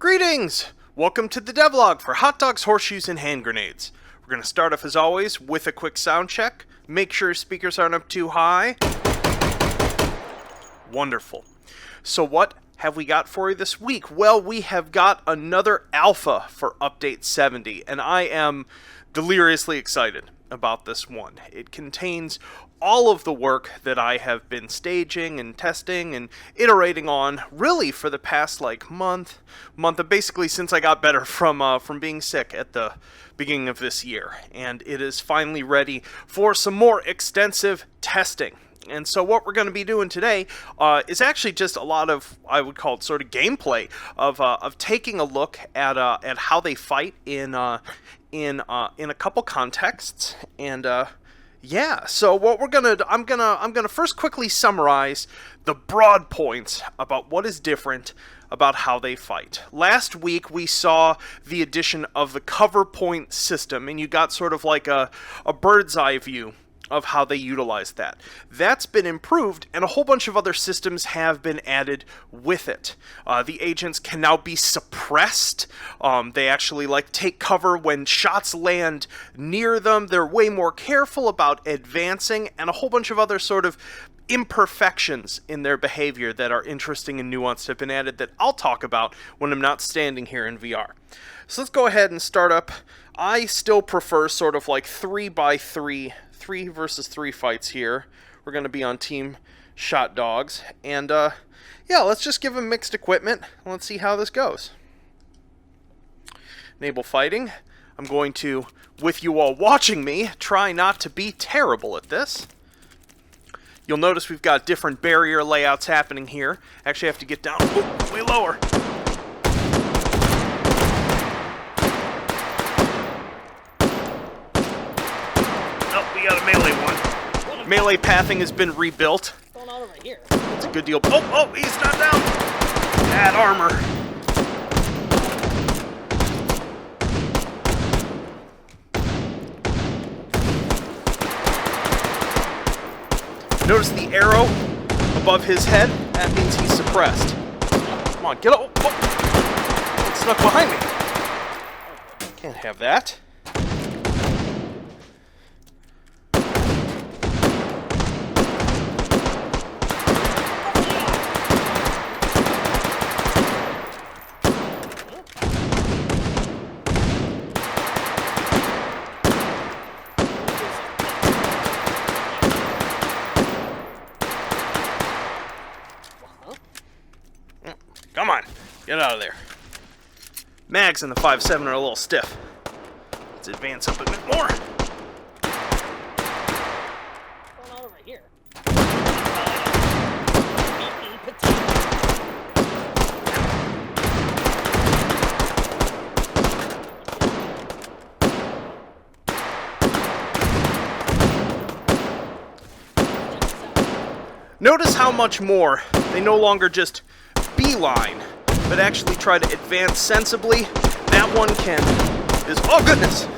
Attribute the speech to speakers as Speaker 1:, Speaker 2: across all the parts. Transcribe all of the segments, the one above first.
Speaker 1: Greetings! Welcome to the devlog for hot dogs, horseshoes, and hand grenades. We're going to start off as always with a quick sound check. Make sure your speakers aren't up too high. Wonderful. So what have we got for you this week? Well, we have got another alpha for Update 70, and I am deliriously excited about this one. It contains all of the work that I have been staging and testing and iterating on really for the past month, basically since I got better from being sick at the beginning of this year, and it is finally ready for some more extensive testing. And so what we're going to be doing today is actually just a lot of, I would call it sort of gameplay of taking a look at how they fight in a couple contexts. And yeah, so what we're gonna do, I'm gonna first quickly summarize the broad points about what is different about how they fight. Last week we saw the addition of the cover point system, and you got sort of like a bird's eye view of how they utilize that. That's been improved, and a whole bunch of other systems have been added with it. The agents can now be suppressed. They actually take cover when shots land near them. They're way more careful about advancing, and a whole bunch of other sort of imperfections in their behavior that are interesting and nuanced have been added that I'll talk about when I'm not standing here in VR. So let's go ahead and start up. I still prefer sort of 3x3 3 versus 3 fights here. We're going to be on Team Shot Dogs. And, yeah, let's just give them mixed equipment. Let's see how this goes. Naval Fighting. I'm going to, with you all watching me, try not to be terrible at this. You'll notice we've got different barrier layouts happening here. Actually, I have to get down way lower. We got a melee one. Melee pathing has been rebuilt.
Speaker 2: What's going on over here?
Speaker 1: It's a good deal. Oh, he's not down. Bad armor. Notice the arrow above his head? That means he's suppressed. Come on, get up. Oh. It's snuck behind me. Can't have that. Come on, get out of there. Mags in the 5.7 are a little stiff. Let's advance up a bit more.
Speaker 2: What's going on over here?
Speaker 1: Notice how much more they no longer just beeline, but actually try to advance sensibly. That one oh goodness,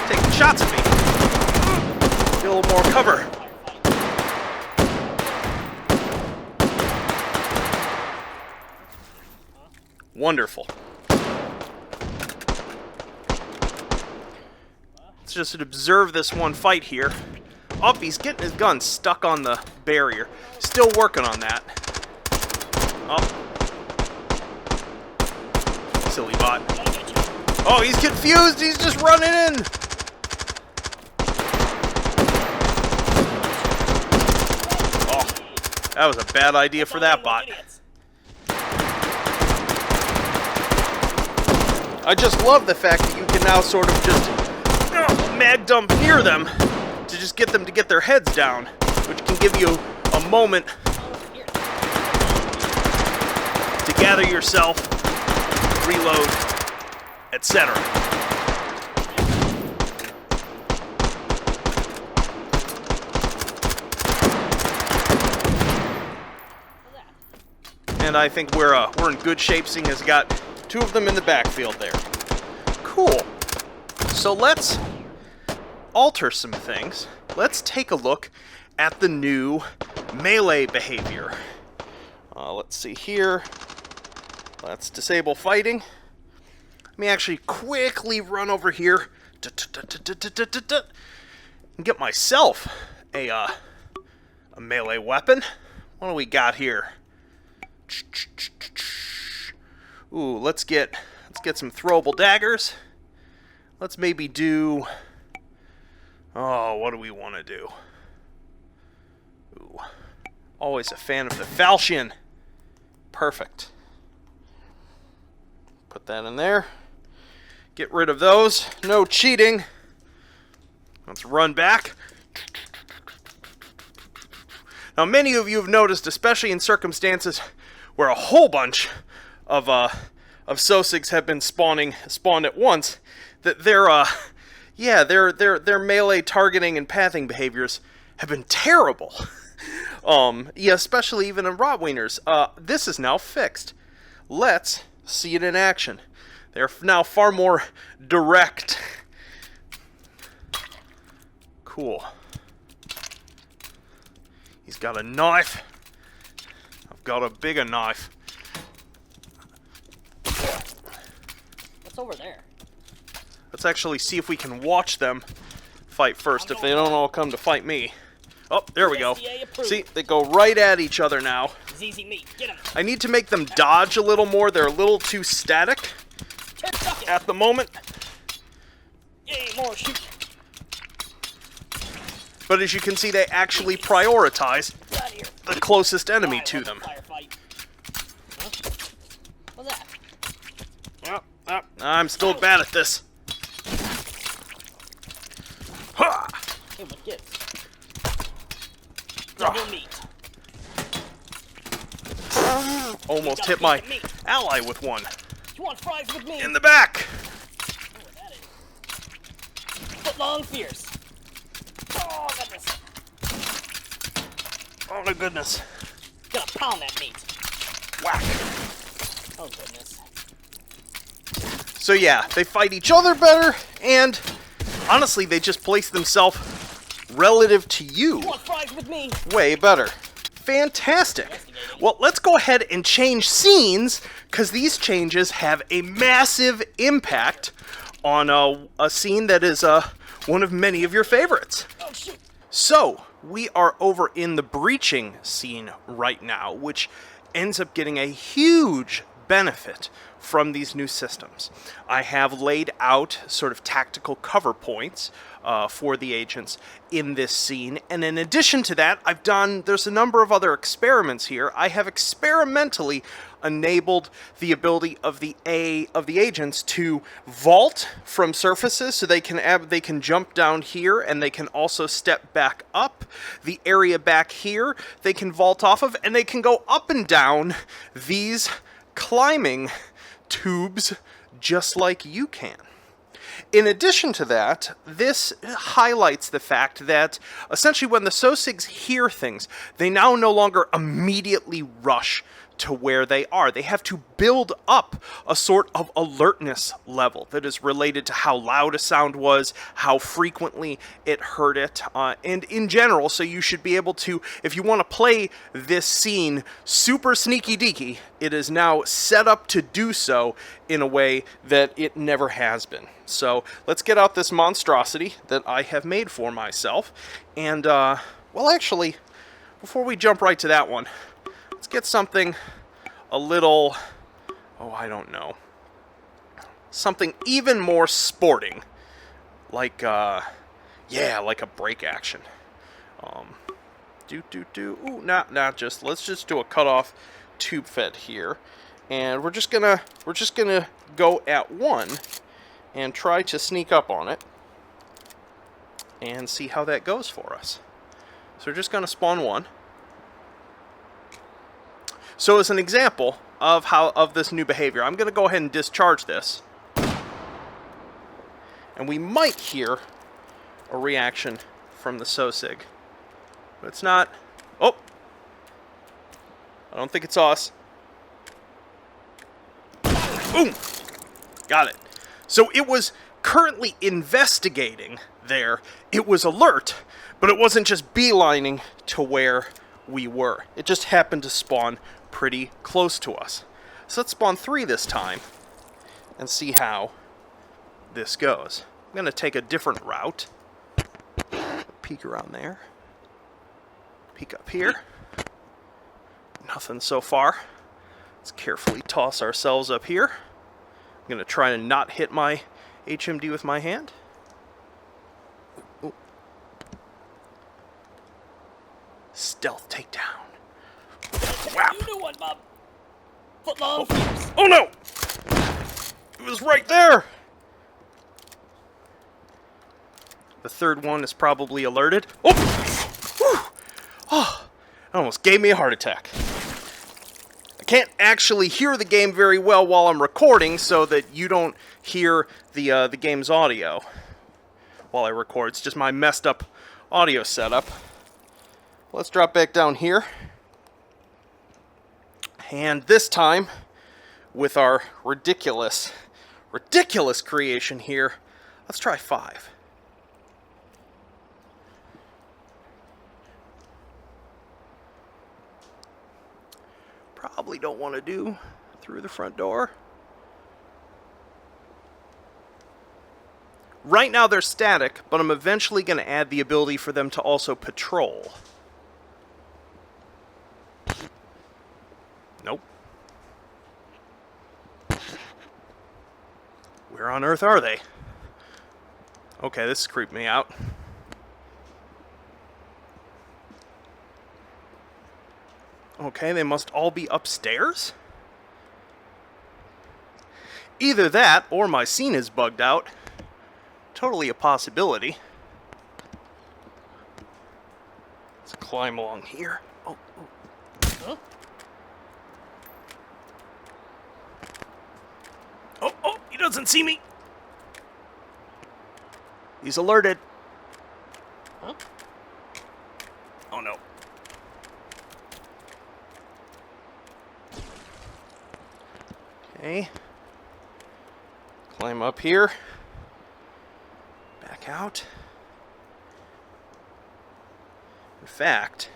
Speaker 1: taking shots at me. Get a little more cover. Wonderful. Let's just observe this one fight here. Oh, he's getting his gun stuck on the barrier. Still working on that. Oh. Silly bot. Oh, he's confused. He's just running in. Oh, that was a bad idea for that bot. I just love the fact that you can now sort of just mag dump near them to just get them to get their heads down, which can give you a moment to gather yourself, reload, etc. And I think we're in good shape, seeing as got 2 of them in the backfield there. Cool. So let's alter some things. Let's take a look at the new melee behavior. Let's see here. Let's disable fighting. Let me actually quickly run over here and get myself a melee weapon. What do we got here? Ooh, let's get some throwable daggers. Let's maybe do... Oh, what do we want to do? Ooh, always a fan of the falchion. Perfect. Put that in there. Get rid of those. No cheating. Let's run back. Now, many of you have noticed, especially in circumstances where a whole bunch of Sosigs have been spawned at once, that their melee targeting and pathing behaviors have been terrible. Yeah, especially even in Rotwieners. This is now fixed. Let's see it in action. They're now far more direct. Cool. He's got a knife. I've got a bigger knife.
Speaker 2: What's over there?
Speaker 1: Let's actually see if we can watch them fight first, if they don't all come to fight me. Oh, there we go. See, they go right at each other now.
Speaker 2: ZZ meat. Get him.
Speaker 1: I need to make them dodge a little more. They're a little too static at the moment.
Speaker 2: Yay, more shoot.
Speaker 1: But as you can see, they actually prioritize the closest enemy to them.
Speaker 2: Firefight. Huh? What's that?
Speaker 1: I'm still bad at this. Ha!
Speaker 2: Hey, what gives? Double meat.
Speaker 1: Almost hit my ally with one.
Speaker 2: You want fries with me?
Speaker 1: In the back!
Speaker 2: Oh, that is. Foot long fierce. Oh, goodness.
Speaker 1: Oh my goodness.
Speaker 2: Gonna pound that meat.
Speaker 1: Whack.
Speaker 2: Oh, goodness.
Speaker 1: So yeah, they fight each other better, and honestly, they just place themselves relative to you
Speaker 2: You want fries with me?
Speaker 1: way better. Fantastic. Well, let's go ahead and change scenes, because these changes have a massive impact on a scene that is one of many of your favorites.
Speaker 2: Oh, shoot.
Speaker 1: So, we are over in the breaching scene right now, which ends up getting a huge benefit from these new systems. I have laid out sort of tactical cover points for the agents in this scene, and in addition to that, there's a number of other experiments here. I have experimentally enabled the ability of the agents to vault from surfaces, so they can jump down here, and they can also step back up. The area back here they can vault off of, and they can go up and down these climbing tubes just like you can. In addition to that, this highlights the fact that essentially when the Sosigs hear things, they now no longer immediately rush to where they are. They have to build up a sort of alertness level that is related to how loud a sound was, how frequently it heard it, and in general, so you should be able to, if you want to play this scene super sneaky deaky, it is now set up to do so in a way that it never has been. So let's get out this monstrosity that I have made for myself, and well, actually, before we jump right to that one, let's get something a little, oh, I don't know, something even more sporting, like, yeah, like a break action. Ooh, not just, let's just do a cutoff tube fed here, and we're just gonna go at one and try to sneak up on it and see how that goes for us. So we're just gonna spawn one. So as an example of this new behavior, I'm going to go ahead and discharge this. And we might hear a reaction from the Sosig. But it's not. Oh! I don't think it's us. Boom! Got it. So it was currently investigating there. It was alert, but it wasn't just beelining to where we were. It just happened to spawn pretty close to us. So let's spawn 3 this time and see how this goes. I'm going to take a different route. Peek around there. Peek up here. Nothing so far. Let's carefully toss ourselves up here. I'm going to try to not hit my HMD with my hand. Ooh. Stealth takedown. Whap.
Speaker 2: You knew one, Bob. Foot long fierce.
Speaker 1: Oh no! It was right there! The third one is probably alerted. Oh! Whew. Oh! That almost gave me a heart attack. I can't actually hear the game very well while I'm recording, so that you don't hear the game's audio while I record. It's just my messed up audio setup. Let's drop back down here. And this time, with our ridiculous creation here, let's try 5. Probably don't want to do through the front door. Right now they're static, but I'm eventually going to add the ability for them to also patrol. Nope. Where on earth are they? Okay, this creeped me out. Okay, they must all be upstairs? Either that, or my scene is bugged out. Totally a possibility. Let's climb along here. Oh, oh.
Speaker 2: Huh?
Speaker 1: Oh, he doesn't see me. He's alerted.
Speaker 2: Huh?
Speaker 1: Oh no. Okay. Climb up here. Back out. In fact,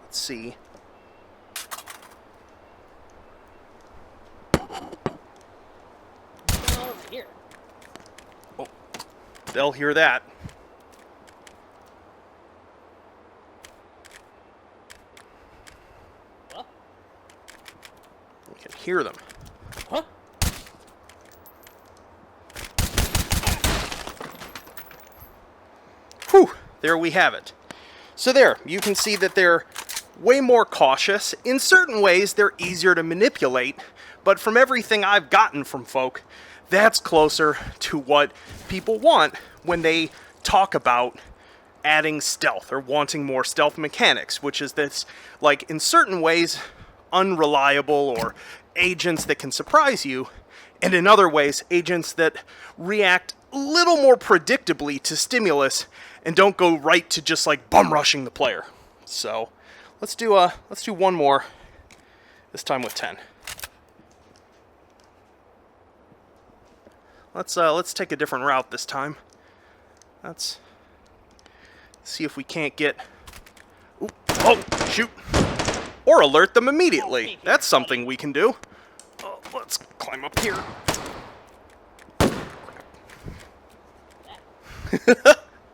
Speaker 1: let's see.
Speaker 2: Over here.
Speaker 1: Oh, they'll hear that.
Speaker 2: What?
Speaker 1: We can hear them.
Speaker 2: Huh?
Speaker 1: Whew, there we have it. So there, you can see that they're way more cautious. In certain ways, they're easier to manipulate, but from everything I've gotten from folk, that's closer to what people want when they talk about adding stealth or wanting more stealth mechanics, which is this, like, in certain ways, unreliable or agents that can surprise you, and in other ways, agents that react a little more predictably to stimulus and don't go right to just like bum rushing the player. So let's do one more, this time with 10. Let's take a different route this time. Let's see if we can't get. Ooh, oh, shoot! Or alert them immediately. That's something we can do. Let's climb up here.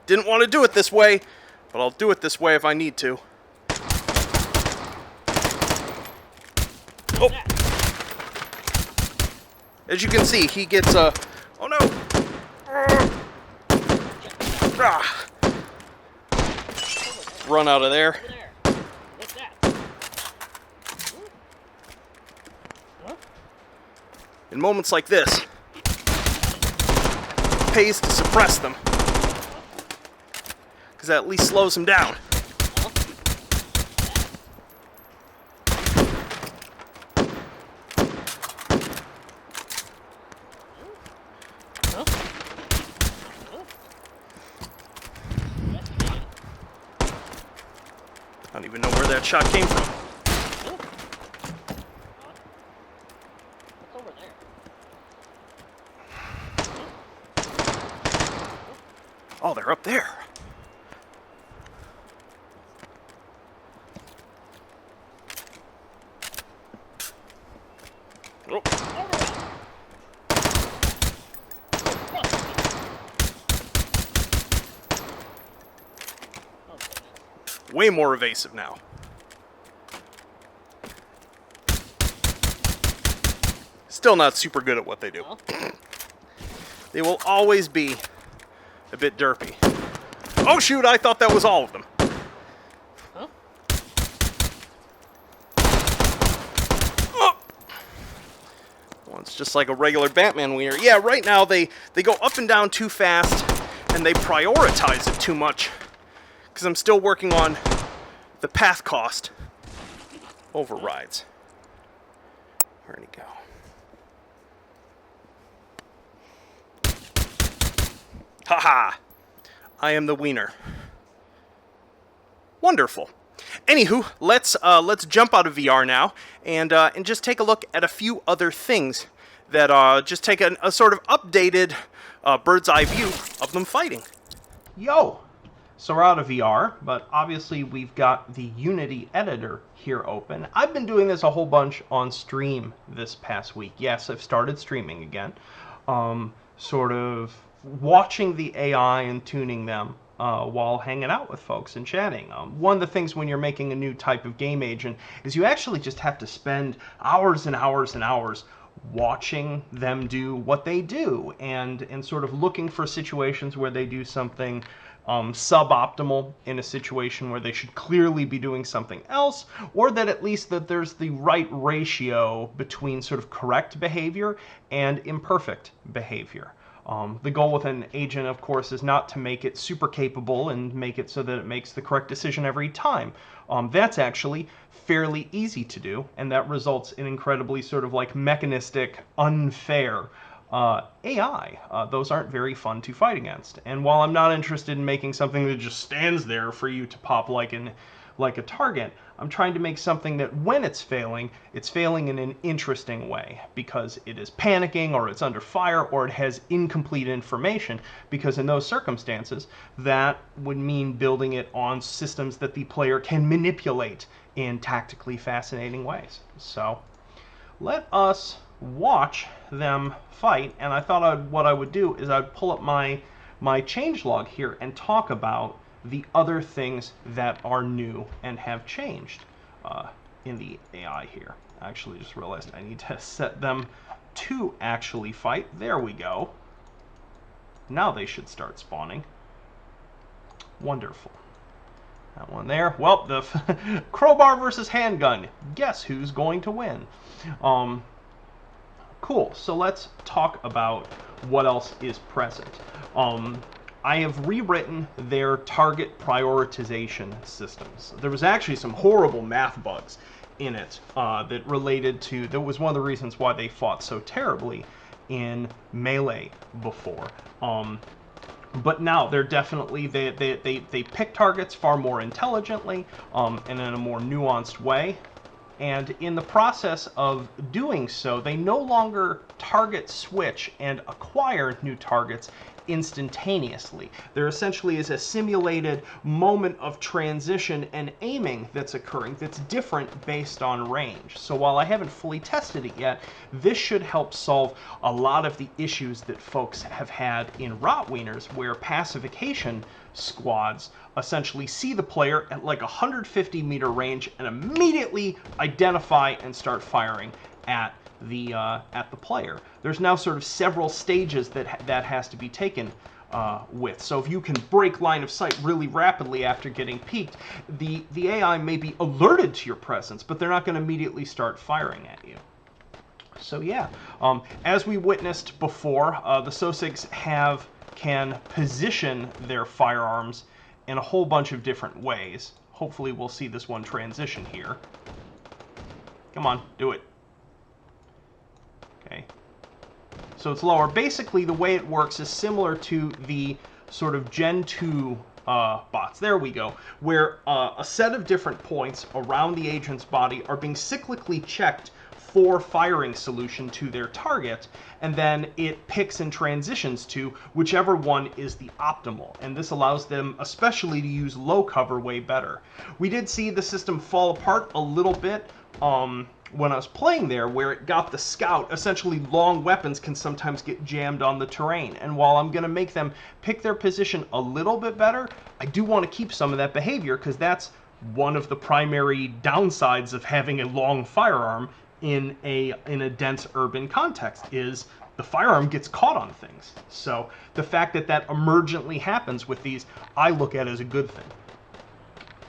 Speaker 1: Didn't want to do it this way, but I'll do it this way if I need to. Oh! As you can see, he gets a. Oh no! Ah. Run out of there.
Speaker 2: Over there. What's that? Huh?
Speaker 1: In moments like this, it pays to suppress them, because that at least slows them down.
Speaker 2: Huh?
Speaker 1: I don't even know where that shot came from.
Speaker 2: What's over there?
Speaker 1: Oh, they're up there. way more evasive now. Still not super good at what they do.
Speaker 2: Well,
Speaker 1: They will always be a bit derpy. Oh shoot, I thought that was all of them.
Speaker 2: huh?
Speaker 1: Oh. Well, it's just like a regular Batman wiener. Yeah, right now they go up and down too fast, and they prioritize it too much. Because I'm still working on the path cost overrides. Where'd he go? Haha! I am the wiener. Wonderful. Anywho, let's jump out of VR now and just take a look at a few other things that just take a sort of updated bird's eye view of them fighting. Yo! So we're out of VR, but obviously we've got the Unity editor here open. I've been doing this a whole bunch on stream this past week. Yes, I've started streaming again. Sort of watching the AI and tuning them while hanging out with folks and chatting. One of the things when you're making a new type of game agent is you actually just have to spend hours and hours and hours watching them do what they do and sort of looking for situations where they do something suboptimal in a situation where they should clearly be doing something else, or that at least that there's the right ratio between sort of correct behavior and imperfect behavior. The goal with an agent, of course, is not to make it super capable and make it so that it makes the correct decision every time. That's actually fairly easy to do, and that results in incredibly sort of like mechanistic, unfair AI. Those aren't very fun to fight against. And while I'm not interested in making something that just stands there for you to pop like a target, I'm trying to make something that when it's failing in an interesting way, because it is panicking, or it's under fire, or it has incomplete information, because in those circumstances, that would mean building it on systems that the player can manipulate in tactically fascinating ways. So let us watch them fight, and I thought what I would do is I'd pull up my changelog here and talk about the other things that are new and have changed in the AI here. I actually just realized I need to set them to actually fight. There we go. Now they should start spawning. Wonderful. That one there. Well, the crowbar versus handgun. Guess who's going to win? Cool. So let's talk about what else is present. I have rewritten their target prioritization systems. There was actually some horrible math bugs in it that related to, that was one of the reasons why they fought so terribly in Melee before. But now they're definitely, they pick targets far more intelligently and in a more nuanced way. And in the process of doing so, they no longer target switch and acquire new targets instantaneously. There essentially is a simulated moment of transition and aiming that's occurring that's different based on range. So while I haven't fully tested it yet, this should help solve a lot of the issues that folks have had in Rotwieners, where pacification squads essentially see the player at like 150-meter range and immediately identify and start firing at the player. There's now sort of several stages that has to be taken with. So if you can break line of sight really rapidly after getting peeked, the AI may be alerted to your presence, but they're not going to immediately start firing at you. So yeah, as we witnessed before, the Sosigs can position their firearms in a whole bunch of different ways. Hopefully we'll see this one transition here. Come on, do it. Okay. So it's lower. Basically, the way it works is similar to the sort of Gen 2 bots. There we go. Where a set of different points around the agent's body are being cyclically checked for firing solution to their target, and then it picks and transitions to whichever one is the optimal. And this allows them especially to use low cover way better. We did see the system fall apart a little bit when I was playing there, where it got the scout. Essentially, long weapons can sometimes get jammed on the terrain. And while I'm going to make them pick their position a little bit better, I do want to keep some of that behavior, because that's
Speaker 3: one of the primary downsides of having a long firearm in a dense urban context is the firearm gets caught on things. So the fact that that emergently happens with these, I look at as a good thing.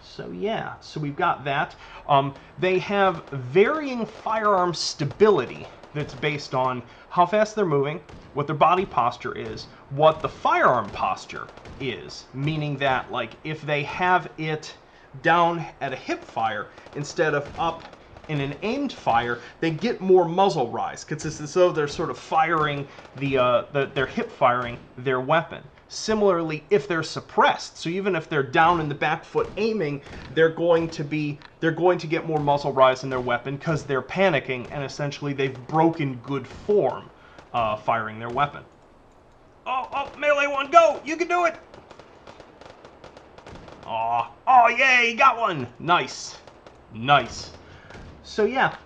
Speaker 3: So yeah, so we've got that. They have varying firearm stability that's based on how fast they're moving, what their body posture is, what the firearm posture is, meaning that like if they have it down at a hip fire instead of up in an aimed fire, they get more muzzle rise because it's as though they're sort of firing they're hip firing their weapon. Similarly, if they're suppressed, so even if they're down in the back foot aiming, they're going to get more muzzle rise in their weapon because they're panicking and essentially they've broken good form firing their weapon. Oh, melee one, go! You can do it! Oh, yay, got one! Nice. Nice. So yeah,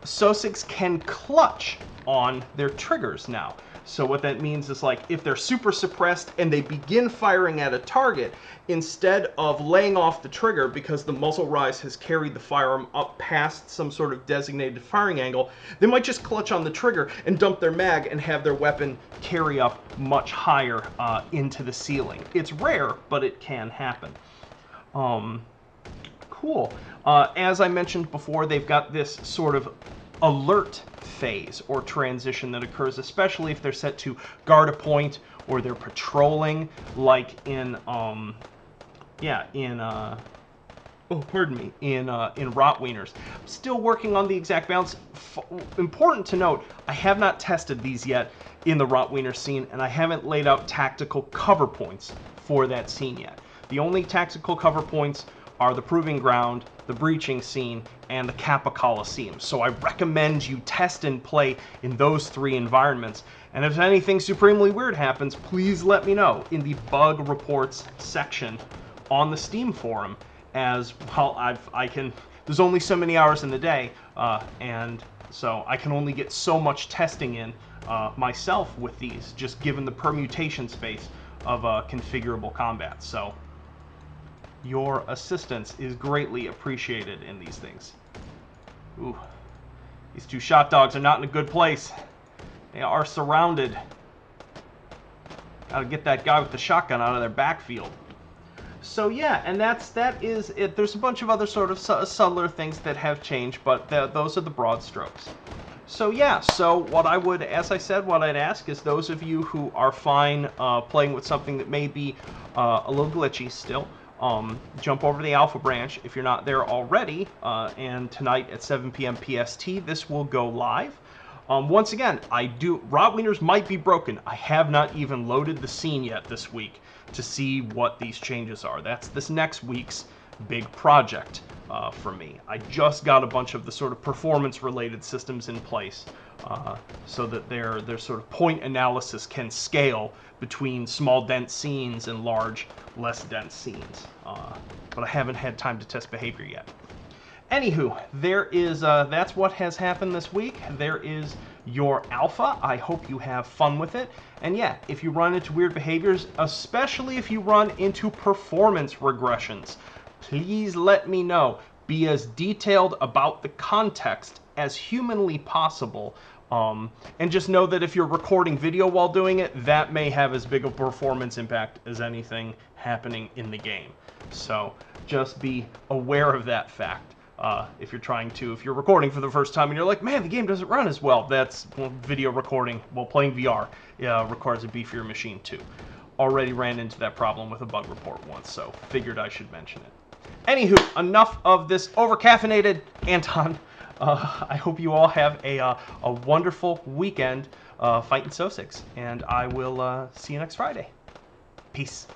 Speaker 3: Sosigs can clutch on their triggers now. So what that means is like if they're super suppressed and they begin firing at a target, instead of laying off the trigger because the muzzle rise has carried the firearm up past some sort of designated firing angle, they might just clutch on the trigger and dump their mag and have their weapon carry up much higher into the ceiling. It's rare, but it can happen. Cool. As I mentioned before, they've got this sort of alert phase or transition that occurs, especially if they're set to guard a point or they're patrolling, like in Rotwieners. I'm still working on the exact balance. Important to note, I have not tested these yet in the Rotwiener scene, and I haven't laid out tactical cover points for that scene yet. The only tactical cover points are the Proving Ground, the Breaching Scene, and the Kappa Coliseum. So I recommend you test and play in those three environments. And if anything supremely weird happens, please let me know in the bug reports section on the Steam forum, as well. There's only so many hours in the day, and so I can only get so much testing in myself with these, just given the permutation space of configurable combat. So your assistance is greatly appreciated in these things. Ooh, these two shot dogs are not in a good place. They are surrounded. Gotta get that guy with the shotgun out of their backfield. So yeah, and that is it. There's a bunch of other sort of subtler things that have changed, but those are the broad strokes. So yeah, so what I would, as I said, what I'd ask is those of you who are fine playing with something that may be a little glitchy still, jump over to the Alpha branch if you're not there already, and tonight at 7 p.m. PST, this will go live. Once again, Rotwieners might be broken. I have not even loaded the scene yet this week to see what these changes are. That's this next week's big project for me. I just got a bunch of the sort of performance-related systems in place so that their sort of point analysis can scale between small, dense scenes and large, less dense scenes. But I haven't had time to test behavior yet. Anywho, that's what has happened this week. There is your alpha. I hope you have fun with it. And yeah, if you run into weird behaviors, especially if you run into performance regressions, please let me know. Be as detailed about the context as humanly possible. And just know that if you're recording video while doing it, that may have as big a performance impact as anything happening in the game. So just be aware of that fact. If you're recording for the first time and you're like, man, the game doesn't run as well, that's video recording while playing VR requires a beefier machine too. Already ran into that problem with a bug report once, so figured I should mention it. Anywho, enough of this over-caffeinated Anton. I hope you all have a wonderful weekend fighting Sosigs, and I will see you next Friday. Peace.